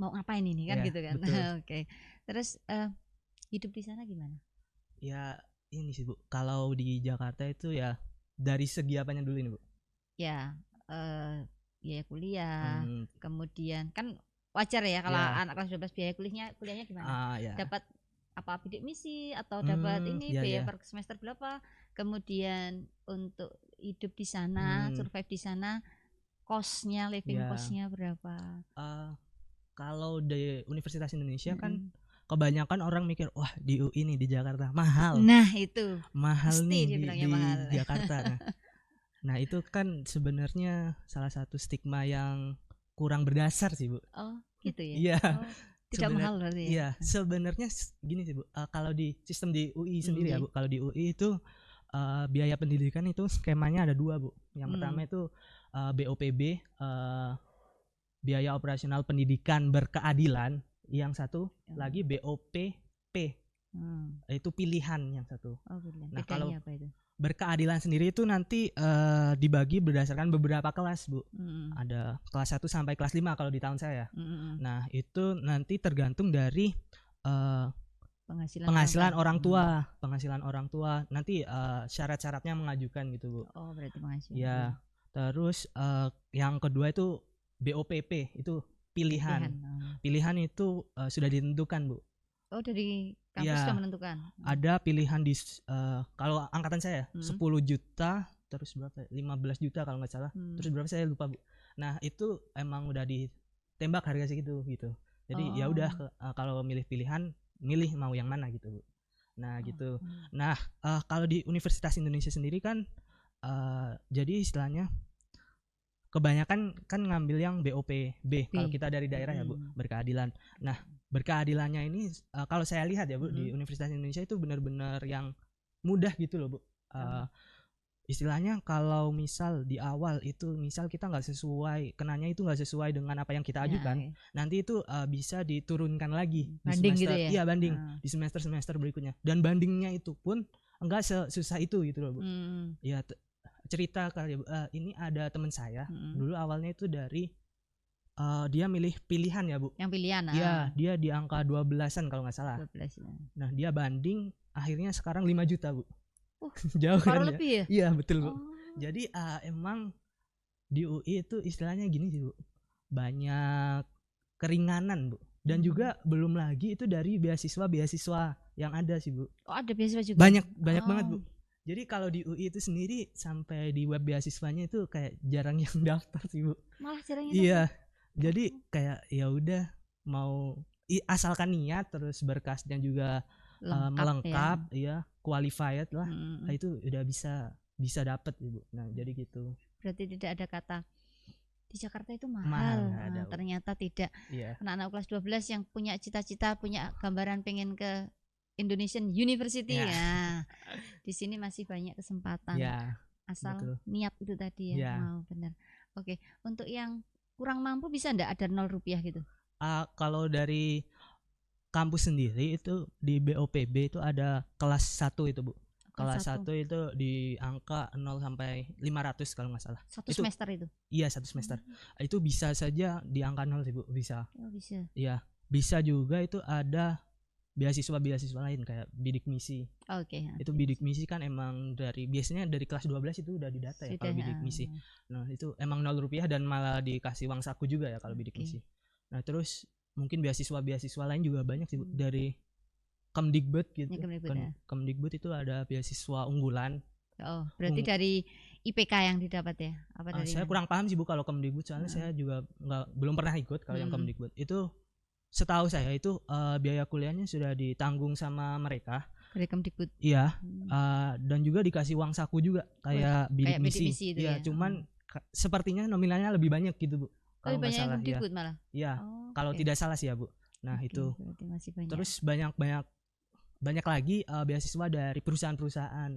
Mau ngapain ini kan gitu kan. Oke. Terus hidup di sana gimana? Ya ini sih Bu. Kalau di Jakarta itu ya dari segi apanya dulu ini Bu? Ya biaya kuliah. Kemudian kan wajar ya kalau anak kelas 12 biaya kuliahnya gimana? Dapat apa bidik misi atau dapat biaya per semester berapa? Kemudian untuk hidup di sana, survive di sana, cost-nya, living cost-nya berapa? Kalau di Universitas Indonesia kan kebanyakan orang mikir wah di UI nih di Jakarta mahal. Nah itu mahal nih di mahal. Jakarta. Nah itu kan sebenarnya salah satu stigma yang kurang berdasar sih Bu. Oh gitu ya. Iya. Tidak mahal berarti ya. Iya sebenarnya gini sih Bu. Kalau di sistem di UI sendiri ya Bu. Kalau di UI itu biaya pendidikan itu skemanya ada 2 Bu. Yang pertama itu BOPB, biaya operasional pendidikan berkeadilan. Yang satu lagi BOPP, itu pilihan yang satu. Nah kalau apa itu? Berkeadilan sendiri itu nanti dibagi berdasarkan beberapa kelas Bu. Ada kelas 1 sampai kelas 5 kalau di tahun saya. Nah itu nanti tergantung dari penghasilan orang tua. Nanti syarat-syaratnya mengajukan gitu, Bu. Oh, berarti mengajukan. Ya. Terus yang kedua itu BOPP, itu pilihan. Pilihan itu sudah ditentukan, Bu. Oh, dari kampus sudah menentukan. Ada pilihan di kalau angkatan saya 10 juta, terus berapa? 15 juta kalau nggak salah. Terus berapa saya lupa, Bu. Nah, itu emang udah ditembak harga segitu gitu. Jadi ya udah kalau milih pilihan, milih mau yang mana gitu, Bu. Nah, gitu. Nah, kalau di Universitas Indonesia sendiri kan jadi istilahnya kebanyakan kan ngambil yang BOPB kalau kita dari daerah ya, Bu, berkeadilan. Nah, berkeadilannya ini kalau saya lihat ya, Bu, di Universitas Indonesia itu benar-benar yang mudah gitu loh, Bu. Istilahnya kalau misal di awal itu misal kita nggak sesuai, kenanya itu nggak sesuai dengan apa yang kita ajukan, nanti itu bisa diturunkan lagi banding di semester, gitu ya? Iya, banding di semester berikutnya, dan bandingnya itu pun enggak sesusah itu gitu loh, Bu. Ya cerita kali ya, ini ada teman saya dulu awalnya itu dari dia milih pilihan ya, Bu. Yang pilihan. Iya, dia di angka 12-an kalau nggak salah. 12 ya. Nah, dia banding akhirnya sekarang 5 juta, Bu. Jauh kan ya? lebih ya? Iya, betul, Bu. Jadi emang di UI itu istilahnya gini sih, Bu. Banyak keringanan, Bu. Dan juga belum lagi itu dari beasiswa yang ada sih, Bu. Oh, ada beasiswa juga? Banyak banget, Bu. Jadi kalau di UI itu sendiri sampai di web beasiswanya itu kayak jarang yang daftar sih, Bu. Malah jarang yang daftar. Iya. Jadi kayak ya udah mau asalkan niat, terus berkasnya juga melengkap ya, qualified lah. Nah, itu udah bisa dapat, Ibu. Nah, jadi gitu. Berarti tidak ada kata di Jakarta itu mahal. Ternyata tidak. Anak-anak kelas 12 yang punya cita-cita, punya gambaran pengen ke Indonesian University ya. Di sini masih banyak kesempatan. Asal niat itu tadi ya. Mau benar. Oke, untuk yang kurang mampu bisa enggak ada 0 rupiah gitu? Kalau dari kampus sendiri itu di BOPB itu ada kelas 1 itu, Bu. Kelas 1 itu di angka 0 sampai 500 kalau nggak salah. Satu semester itu? Iya, 1 semester. Itu bisa saja di angka 0 sih, Bu. Bisa. Oh, bisa. Iya, bisa juga itu ada beasiswa lain kayak bidik misi. Itu bidik misi kan emang biasanya dari kelas 12 itu udah didata ya kalau bidik misi. Nah, itu emang 0 rupiah dan malah dikasih uang saku juga ya kalau bidik misi. Nah, terus mungkin beasiswa lain juga banyak sih, Bu. Dari Kemdikbud gitu. Kemdikbud itu ada beasiswa unggulan. Oh, berarti dari IPK yang didapat ya? Apa dari saya kurang paham sih, Bu, kalau Kemdikbud, soalnya saya juga belum pernah ikut kalau yang Kemdikbud. Itu setahu saya itu biaya kuliahnya sudah ditanggung sama mereka dari Kemdikbud. Iya. Dan juga dikasih uang saku juga kayak bidik misi. Iya, cuman sepertinya nominalnya lebih banyak gitu, Bu. Kalau banyak yang Kemdikbud malah. Iya. Kalau tidak salah sih ya, Bu. Nah, itu. Masih banyak. Terus banyak lagi beasiswa dari perusahaan-perusahaan.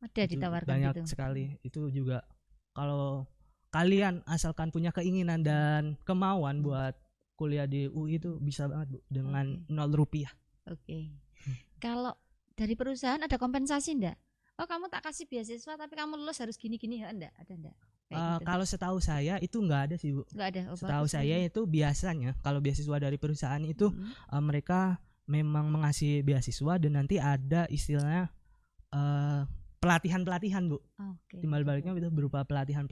Ada ditawarkan banyak sekali. Itu juga kalau kalian asalkan punya keinginan dan kemauan buat kuliah di UI itu bisa banget, Bu, dengan 0 rupiah. Kalau dari perusahaan ada kompensasi enggak? Oh, kamu tak kasih beasiswa tapi kamu lulus harus gini-gini, enggak? Ada enggak? Gitu. Kalau setahu saya itu enggak ada sih, Bu. Enggak ada. Setahu saya itu biasanya kalau beasiswa dari perusahaan itu mereka memang mengasih beasiswa dan nanti ada istilahnya pelatihan, Bu. Timbal baliknya itu berupa pelatihan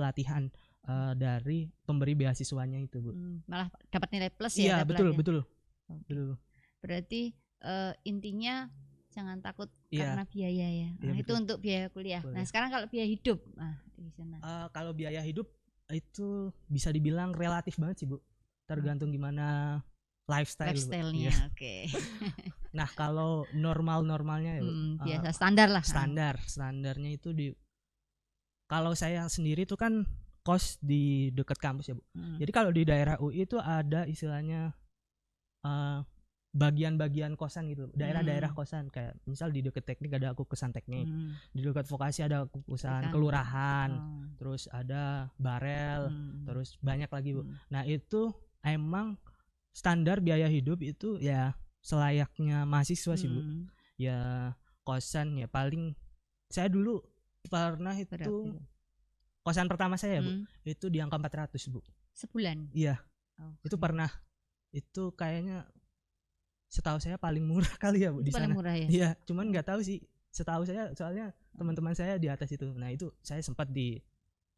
dari pemberi beasiswanya itu, Bu. Malah dapat nilai plus ya? Iya, betul. Berarti intinya jangan takut karena biaya ya. Nah, itu untuk biaya kuliah. Nah, sekarang kalau biaya hidup, di sana. Kalau biaya hidup itu bisa dibilang relatif banget sih, Bu. Tergantung gimana lifestyle-nya. Nah, kalau normalnya ya, biasa standar lah. Standarnya itu kalau saya sendiri itu kan kos di dekat kampus ya, Bu. Jadi kalau di daerah UI itu ada istilahnya bagian-bagian kosan gitu, daerah-daerah kosan, kayak misal di dekat teknik ada kosan teknik, di dekat vokasi ada kosan kelurahan, terus ada barel, terus banyak lagi, Bu. Nah, itu emang standar biaya hidup itu ya selayaknya mahasiswa sih, Bu. Ya kosan ya paling saya dulu pernah itu kosan pertama saya, Bu, itu di angka 400, Bu. Sebulan? Iya. Itu pernah. Itu kayaknya setahu saya paling murah kali ya Bu di paling sana. Murah ya. Iya, cuman nggak tahu sih. Setahu saya soalnya teman-teman saya di atas itu. Nah itu saya sempat di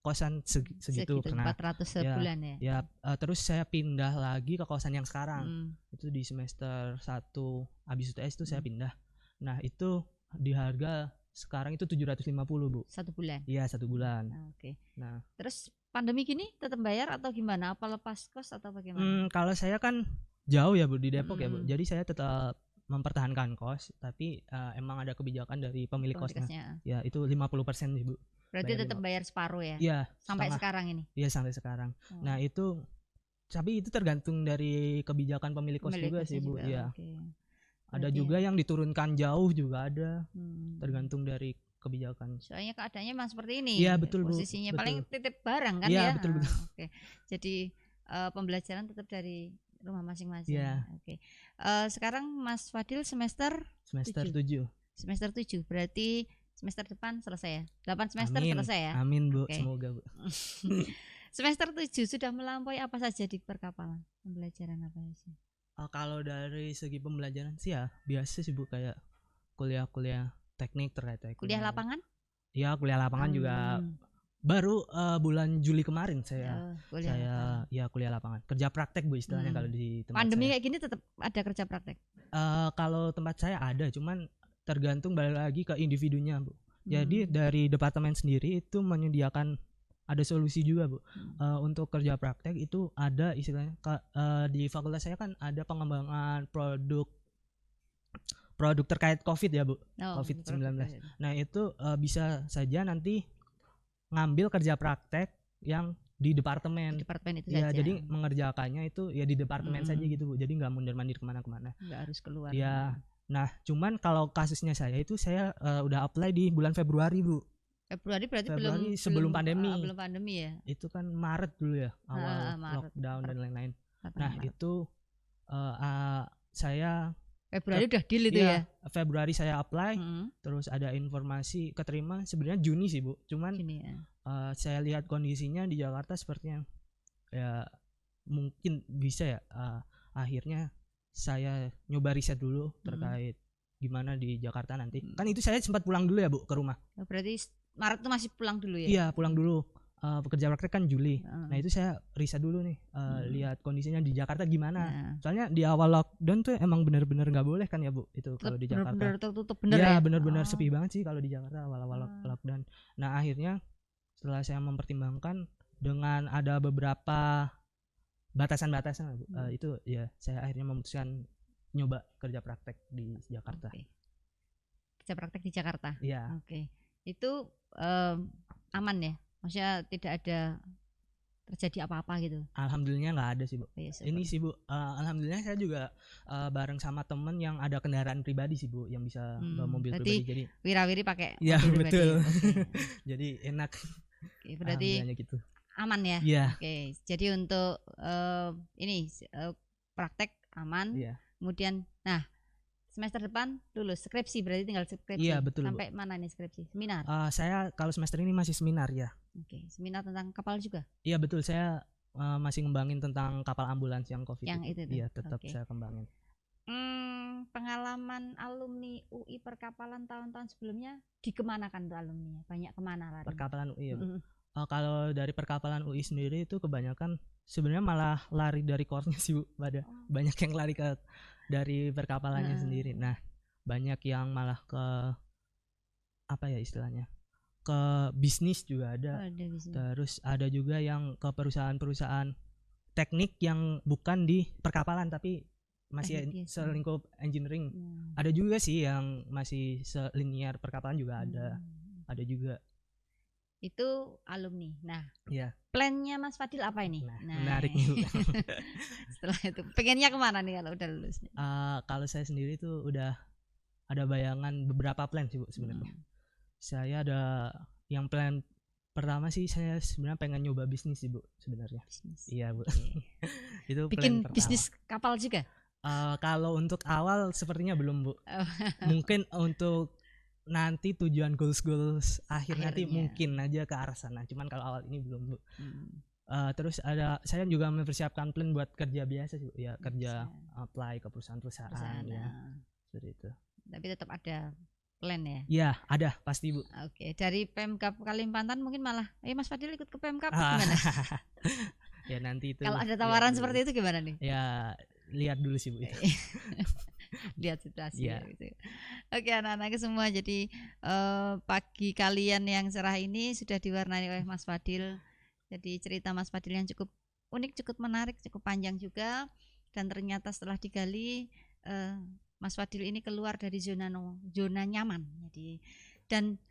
kosan segitu pernah. 400 sebulan ya. Ya, terus saya pindah lagi ke kosan yang sekarang. Itu di semester 1 habis UTS itu saya pindah. Nah itu di harga sekarang itu 750 Bu. 1 bulan. Iya 1 bulan. Oke. Nah terus pandemi gini tetap bayar atau gimana? Apa lepas kos atau bagaimana? Kalau saya kan jauh ya Bu di Depok ya Bu. Jadi saya tetap mempertahankan kos, tapi emang ada kebijakan dari pemilik kosnya. Ya itu 50% nih Bu. Berarti tetap bayar separuh ya? Iya. Sampai sekarang ini? Iya sampai sekarang. Nah itu tapi itu tergantung dari kebijakan pemilik kos juga sih Bu. Iya. Ada juga yang diturunkan jauh juga ada. Tergantung dari kebijakan. Soalnya keadaannya memang seperti ini. Iya betul Bu. Posisinya paling titip barang kan ya? Iya betul betul. Oke. Jadi pembelajaran tetap dari rumah masing-masing. Iya. Oke. Sekarang Mas Fadil semester 7. Semester 7 berarti semester depan selesai ya? 8 semester selesai ya? Amin Bu, semoga Bu. Semester 7 sudah melampaui apa saja di perkapalan? Pembelajaran apa sih? Kalau dari segi pembelajaran sih ya biasa sih Bu, kayak kuliah-kuliah teknik terkait teknik. Kuliah lapangan? Iya kuliah lapangan juga baru bulan Juli kemarin saya kuliah lapangan, kerja praktek Bu istilahnya kalau di tempat pandemi saya. Kayak gini tetap ada kerja praktek? Kalau tempat saya ada, cuman tergantung balik lagi ke individunya Bu. Jadi dari departemen sendiri itu menyediakan ada solusi juga Bu. Untuk kerja praktek itu ada istilahnya di fakultas saya kan ada pengembangan produk terkait COVID ya Bu, COVID-19. Nah itu bisa saja nanti ngambil kerja praktek yang di departemen itu ya saja. Jadi mengerjakannya itu ya di departemen saja gitu Bu. Jadi nggak mundur-mandir kemana-kemana. Nggak harus keluar. Ya. Nah cuman kalau kasusnya saya itu saya udah apply di bulan Februari Bu. Februari berarti sebelum pandemi. Belum pandemi ya. Itu kan Maret dulu ya awal lockdown dan lain-lain. Nah itu saya Februari udah deal itu ya. Februari saya apply, terus ada informasi keterima sebenarnya Juni sih Bu. Cuman Juni, ya. Saya lihat kondisinya di Jakarta sepertinya ya mungkin bisa ya. Akhirnya saya nyoba riset dulu terkait gimana di Jakarta nanti. Kan itu saya sempat pulang dulu ya Bu ke rumah. Berarti Maret itu masih pulang dulu ya? Iya pulang dulu. Pekerja praktek kan Juli. Nah itu saya riset dulu nih, lihat kondisinya di Jakarta gimana. Soalnya di awal lockdown tuh emang benar-benar nggak boleh kan ya Bu, itu kalau di Jakarta. Benar-benar tertutup bener ya? Benar-benar sepi banget sih kalau di Jakarta awal-awal lockdown. Nah akhirnya setelah saya mempertimbangkan dengan ada beberapa batasan-batasan Bu, itu ya saya akhirnya memutuskan nyoba kerja praktek di Jakarta. Kerja praktek di Jakarta. Iya. Itu aman ya? Maksudnya tidak ada terjadi apa-apa gitu? Alhamdulillah nggak ada sih Bu. Ini sih Bu, alhamdulillah saya juga bareng sama temen yang ada kendaraan pribadi sih Bu, yang bisa bawa mobil pribadi. Jadi wirawiri pakai ya betul. Jadi enak. Berarti gitu. Aman ya? Iya. Jadi untuk ini praktek aman. Kemudian, nah semester depan lulus skripsi, berarti tinggal skripsi. Iya betul. Sampai mana nih skripsi? Seminar? Saya kalau semester ini masih seminar ya. Seminar tentang kapal juga? Iya betul, saya masih ngembangin tentang kapal ambulans yang COVID. Yang itu. Iya tetap saya kembangin. Pengalaman alumni UI perkapalan tahun-tahun sebelumnya dikemanakan tuh alumni? Banyak kemana lari? Perkapalan UI ya Bu. Kalau dari perkapalan UI sendiri itu kebanyakan sebenarnya malah lari dari core-nya sih Bu. Banyak yang lari dari perkapalannya sendiri. Nah banyak yang malah ke apa ya istilahnya, ke bisnis juga ada. Terus ada juga yang ke perusahaan-perusahaan teknik yang bukan di perkapalan tapi masih selingkup engineering. Ada juga sih yang masih selinier perkapalan juga ada juga. Itu alumni. Nah, plannya Mas Fadil apa ini? Nah menarik nih. Setelah itu pengennya kemana nih kalau udah lulus? Kalau saya sendiri tuh udah ada bayangan beberapa plan sih Bu sebenarnya. Saya ada yang plan pertama sih, saya sebenarnya pengen nyoba bisnis sih Bu sebenarnya. Iya Bu. Itu bikin bisnis kapal juga? Kalau untuk awal sepertinya belum Bu. Mungkin untuk nanti tujuan goals akhir nanti mungkin aja ke arah sana. Cuman kalau awal ini belum Bu. Terus saya juga mempersiapkan plan buat kerja biasa sih, ya kerja apply ke perusahaan-perusahaan ya. Seperti itu. Tapi tetap ada plan ya? Iya, ada pasti Bu. Oke, dari Pemkab Kalimantan mungkin malah, Mas Fadil ikut ke Pemkab gimana? Ya nanti itu. Kalau ada tawaran seperti itu gimana nih? Ya lihat dulu sih Bu. Lihat situasi ya. Gitu. Oke anak-anak semua, jadi pagi kalian yang cerah ini sudah diwarnai oleh Mas Fadil. Jadi cerita Mas Fadil yang cukup unik, cukup menarik, cukup panjang juga. Dan ternyata setelah digali, Mas Fadil ini keluar dari zona nyaman. Jadi dan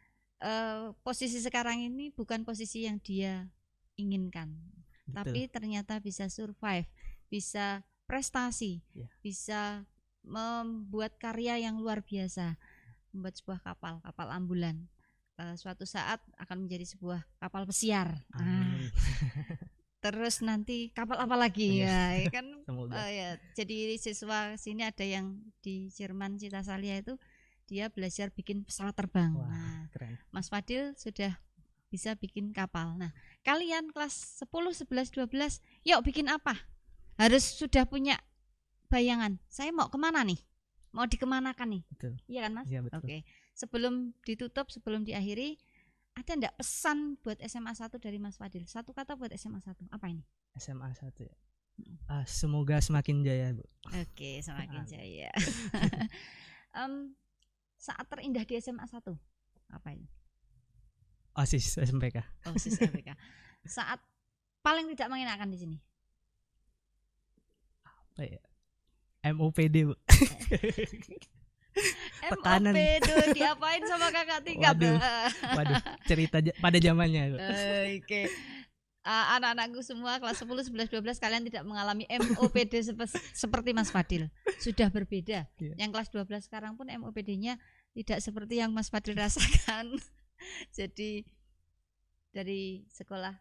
posisi sekarang ini bukan posisi yang dia inginkan. Betul. Tapi ternyata bisa survive, bisa prestasi, bisa membuat karya yang luar biasa, membuat sebuah kapal ambulan. Suatu saat akan menjadi sebuah kapal pesiar. Terus nanti kapal apa lagi ya kan? Jadi siswa sini ada yang di Jerman Citasalia itu dia belajar bikin pesawat terbang. Wah, keren. Mas Fadil sudah bisa bikin kapal. Nah, kalian kelas 10, 11, 12, yuk bikin apa? Harus sudah punya bayangan. Saya mau kemana nih? Mau dikemanakan nih? Betul. Iya kan Mas? Iya, betul. Oke. Sebelum ditutup, sebelum diakhiri, ada enggak pesan buat SMA 1 dari Mas Fadil? Satu kata buat SMA 1, apa ini? SMA 1 ya? Semoga semakin jaya Bu. Oke, semakin jaya. Saat terindah di SMA 1, apa ini? OSIS SMPK. OSIS SMPK. Saat paling tidak mengenakan di sini? Apa ya? MOPD Bu. Tekanan. MOPD diapain sama kakak tingkat? Waduh, cerita pada zamannya. Oke. Anak-anakku semua kelas 10, 11, 12 kalian tidak mengalami MOPD seperti Mas Fadil. Sudah berbeda. Yang kelas 12 sekarang pun MOPD-nya tidak seperti yang Mas Fadil rasakan. Jadi dari sekolah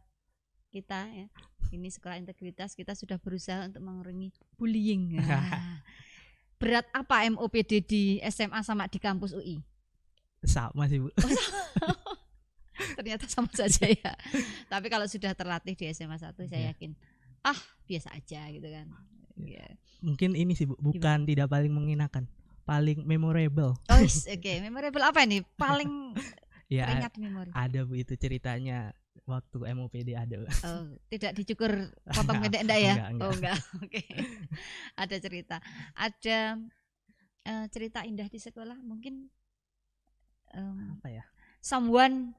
kita ya, ini sekolah integritas, kita sudah berusaha untuk mengurangi bullying. Berat apa MOPD di SMA sama di kampus UI? Sama sih Bu. Ternyata sama saja ya. Tapi kalau sudah terlatih di SMA 1 saya yakin biasa aja gitu kan. Mungkin ini sih Bu, bukan tidak paling mengenakan, paling memorable. Oke, memorable apa ini? Paling teringat memori. Ada Bu, itu ceritanya waktu MOPD ada. Tidak dicukur potong pendek enggak ya? Enggak. Oke. Ada cerita. Ada cerita indah di sekolah mungkin apa ya? Someone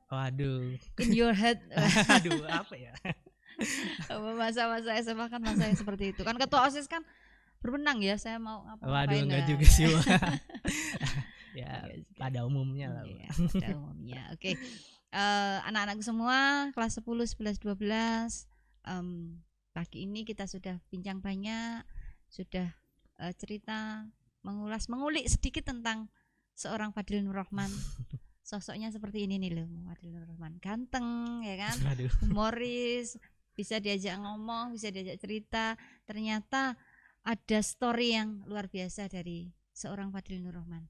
in your head. Aduh, apa ya? Masa-masa SMA kan masa yang seperti itu. Kan ketua OSIS kan berwenang ya, saya mau ngapain. Waduh, enggak juga sih. Ya, pada umumnya lah. Ya, pada umumnya. Oke. Anak-anakku semua kelas 10, 11, 12, pagi ini kita sudah bincang banyak, sudah cerita, mengulik sedikit tentang seorang Fadil Nur Rahman. Sosoknya seperti ini nih loh, Fadil Nur Rahman, ganteng ya kan, humoris, bisa diajak ngomong, bisa diajak cerita. Ternyata ada story yang luar biasa dari seorang Fadil Nur Rahman.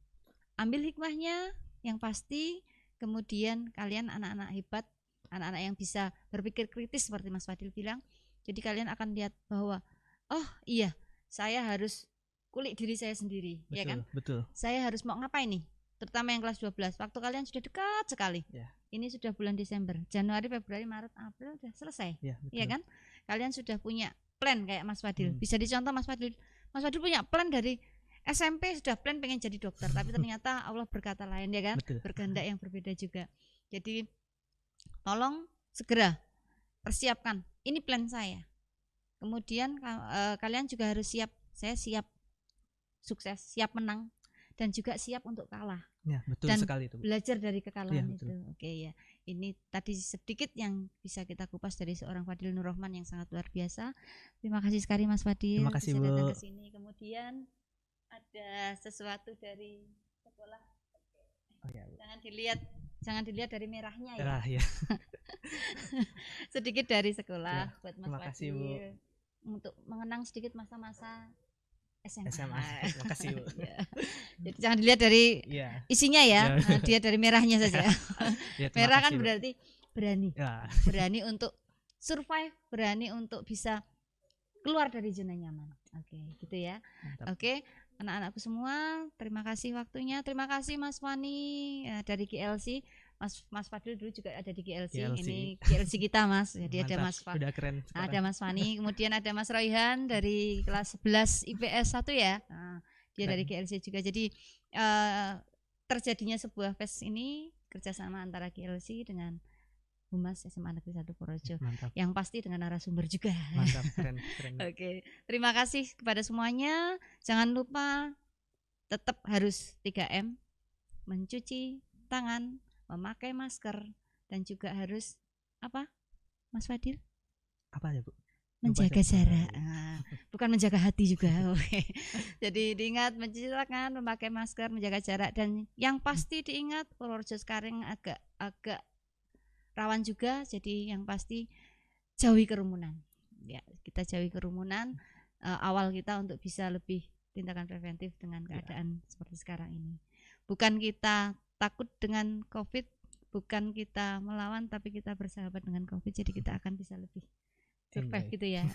Ambil hikmahnya yang pasti. Kemudian kalian anak-anak hebat, anak-anak yang bisa berpikir kritis seperti Mas Fadil bilang. Jadi kalian akan lihat bahwa iya, saya harus kulik diri saya sendiri. Betul, ya kan? Betul. Saya harus mau ngapain nih? Terutama yang kelas 12. Waktu kalian sudah dekat sekali. Ini sudah bulan Desember, Januari, Februari, Maret, April sudah selesai. Ya kan? Kalian sudah punya plan kayak Mas Fadil. Bisa dicontoh Mas Fadil. Mas Fadil punya plan dari SMP, sudah plan pengen jadi dokter, tapi ternyata Allah berkata lain ya kan. Betul. Berkehendak yang berbeda juga. Jadi tolong segera persiapkan, ini plan saya. Kemudian kalian juga harus siap. Saya siap sukses, siap menang, dan juga siap untuk kalah. Ya, betul dan sekali itu. Belajar dari kekalahan ya, itu. Oke ya. Ini tadi sedikit yang bisa kita kupas dari seorang Fadil Nur Rahman yang sangat luar biasa. Terima kasih sekali Mas Fadil. Terima kasih bisa datang Bu. ke sini. Kemudian ada sesuatu dari sekolah. Jangan dilihat dari merahnya ya. Sedikit dari sekolah buat Mas Fadil. Untuk mengenang sedikit masa-masa SMA. Terima kasih Bu. Jadi jangan dilihat dari isinya ya. Dia dari merahnya saja. Merah kan berarti berani. Berani untuk survive, berani untuk bisa keluar dari zona nyaman. Oke, gitu ya. Mantap. Oke, anak-anakku semua, terima kasih waktunya. Terima kasih Mas Wani dari GLC. Mas Fadil dulu juga ada di GLC. Ini GLC kita, Mas. Jadi Mantap, ada Mas udah keren sekarang. Ada Mas Wani, kemudian ada Mas Royhan dari kelas 11 IPS 1 ya. Nah, dia dari GLC juga. Jadi terjadinya sebuah fest ini kerjasama antara GLC dengan Humas SMA Negeri 1 Purworejo. Mantap. Yang pasti dengan narasumber juga. Mantap, keren. Oke, terima kasih kepada semuanya. Jangan lupa tetap harus 3M, mencuci tangan, memakai masker, dan juga harus apa, Mas Fadil? Apa ya, Bu? Menjaga jarak. Bukan menjaga hati juga. Oke. Jadi diingat mencuci tangan, memakai masker, menjaga jarak, dan yang pasti diingat Purworejo sekarang agak rawan juga, jadi yang pasti jauhi kerumunan. Ya, kita jauhi kerumunan. Awal kita untuk bisa lebih tindakan preventif dengan keadaan seperti sekarang ini. Bukan kita takut dengan COVID, bukan kita melawan, tapi kita bersahabat dengan COVID. Jadi kita akan bisa lebih survive gitu ya.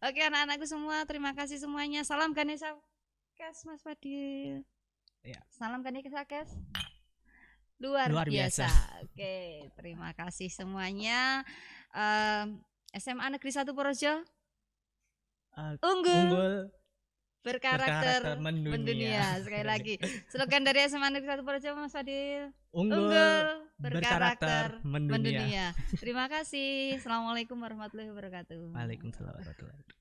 Oke, anak-anakku semua, terima kasih semuanya. Salam Ganesha Kes, Mas Fadil. Ya. Salam Ganesha Kes. Luar biasa. Oke, terima kasih semuanya. SMA Negeri 1 Purworejo unggul berkarakter mendunia. Sekali lagi, slogan dari SMA Negeri 1 Purworejo, Mas Fadil. Unggul berkarakter mendunia. Terima kasih. Assalamualaikum warahmatullahi wabarakatuh. Waalaikumsalam warahmatullahi wabarakatuh.